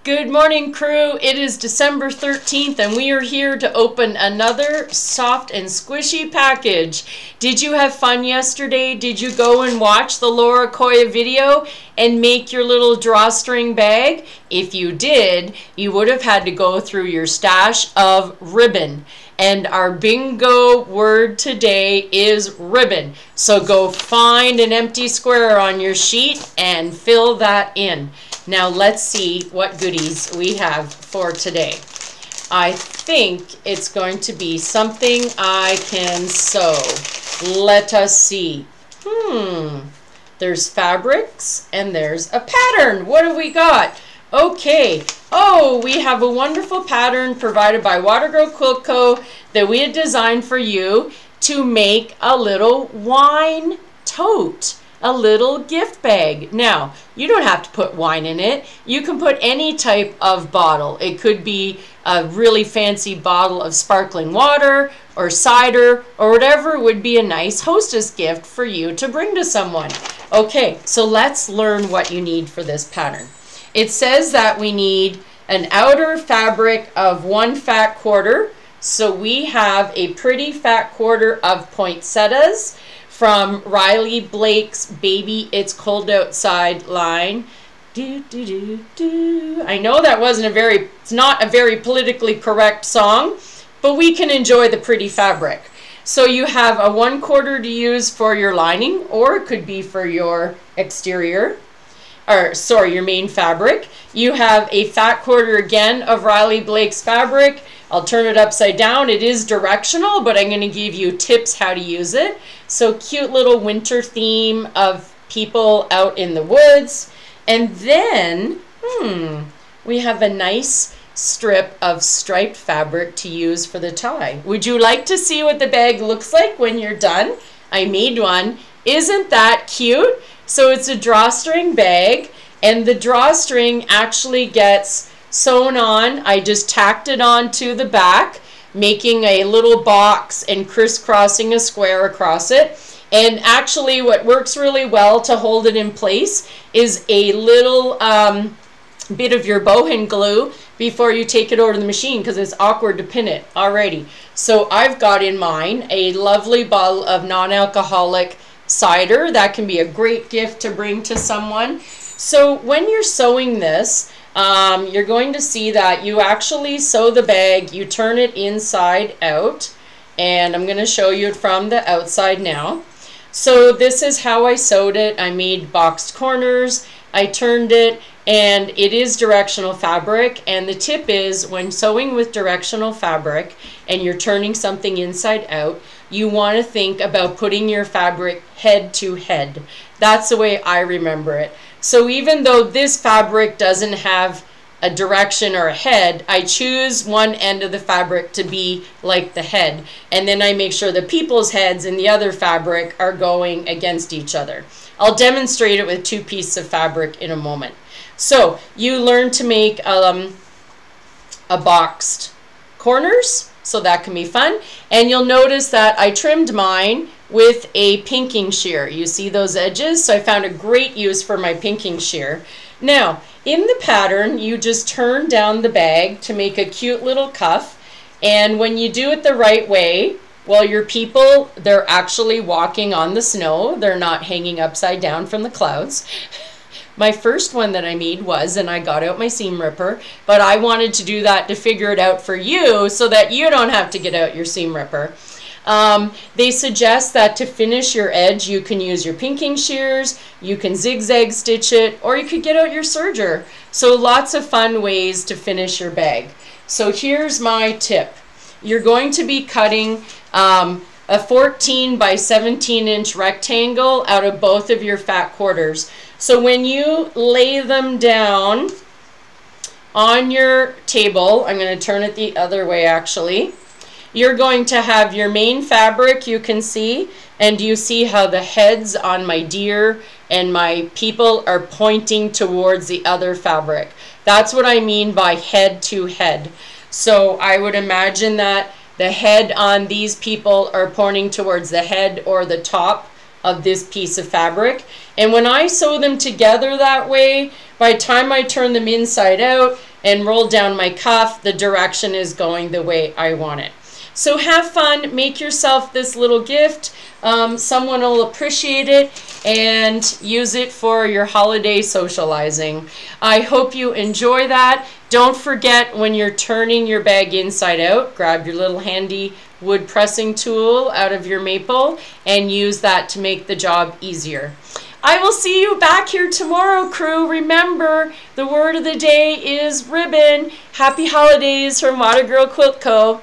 Good morning, crew. It is December 13th and we are here to open another soft and squishy package. Did you have fun yesterday? Did you go and watch the Laura Koya video and make your little drawstring bag? If you did, you would have had to go through your stash of ribbon. And our bingo word today is ribbon. So go find an empty square on your sheet and fill that in. Now let's see what goodies we have for today. I think it's going to be something I can sew. Let us see. There's fabrics and there's a pattern. What have we got? Okay. Oh, we have a wonderful pattern provided by Watergirl Quilt Co that we had designed for you to make a little wine tote. A little gift bag. Now, you don't have to put wine in it. You can put any type of bottle. It could be a really fancy bottle of sparkling water or cider or whatever would be a nice hostess gift for you to bring to someone. Okay, so let's learn what you need for this pattern. It says that we need an outer fabric of 1 fat quarter. So we have a pretty fat quarter of poinsettias from Riley Blake's Baby It's Cold Outside line. I know that wasn't it's not a very politically correct song, but we can enjoy the pretty fabric. So you have a 1/4 to use for your lining, or it could be for your exterior, or sorry, your main fabric. You have a fat quarter again of Riley Blake's fabric. I'll turn it upside down. It is directional, but I'm going to give you tips how to use it. So cute little winter theme of people out in the woods. And then, we have a nice strip of striped fabric to use for the tie. Would you like to see what the bag looks like when you're done? I made one. Isn't that cute? So it's a drawstring bag, and the drawstring actually gets sewn on. I just tacked it on to the back, making a little box and crisscrossing a square across it. And actually what works really well to hold it in place is a little bit of your bohin glue before you take it over to the machine, because it's awkward to pin it already. So I've got in mine a lovely bottle of non-alcoholic cider. That can be a great gift to bring to someone. So when you're sewing this, you're going to see that you actually sew the bag, you turn it inside out, and I'm going to show you it from the outside now. So this is how I sewed it. I made boxed corners, I turned it, and it is directional fabric. And the tip is, when sewing with directional fabric and you're turning something inside out, you want to think about putting your fabric head to head. That's the way I remember it. So even though this fabric doesn't have a direction or a head, I choose one end of the fabric to be like the head. And then I make sure the people's heads in the other fabric are going against each other. I'll demonstrate it with 2 pieces of fabric in a moment. So you learn to make a boxed corners, so that can be fun. And you'll notice that I trimmed mine with a pinking shear. You see those edges? So I found a great use for my pinking shear. Now, in the pattern, you just turn down the bag to make a cute little cuff. And when you do it the right way, well, your people, they're actually walking on the snow. They're not hanging upside down from the clouds. My first one that I made was, and I got out my seam ripper, but I wanted to do that to figure it out for you so that you don't have to get out your seam ripper. They suggest that to finish your edge, you can use your pinking shears, you can zigzag stitch it, or you could get out your serger. So lots of fun ways to finish your bag. So here's my tip. You're going to be cutting a 14 by 17 inch rectangle out of both of your fat quarters. So when you lay them down on your table, I'm going to turn it the other way actually, you're going to have your main fabric, you can see, and you see how the heads on my deer and my people are pointing towards the other fabric. That's what I mean by head to head. So I would imagine that the head on these people are pointing towards the head or the top of this piece of fabric. And when I sew them together that way, by the time I turn them inside out, and roll down my cuff, the direction is going the way I want it. So have fun, make yourself this little gift. Someone will appreciate it, and use it for your holiday socializing. I hope you enjoy that. Don't forget, when you're turning your bag inside out, grab your little handy wood pressing tool out of your maple and use that to make the job easier. I will see you back here tomorrow, crew. Remember, the word of the day is ribbon. Happy holidays from Watergirl Quilt Co.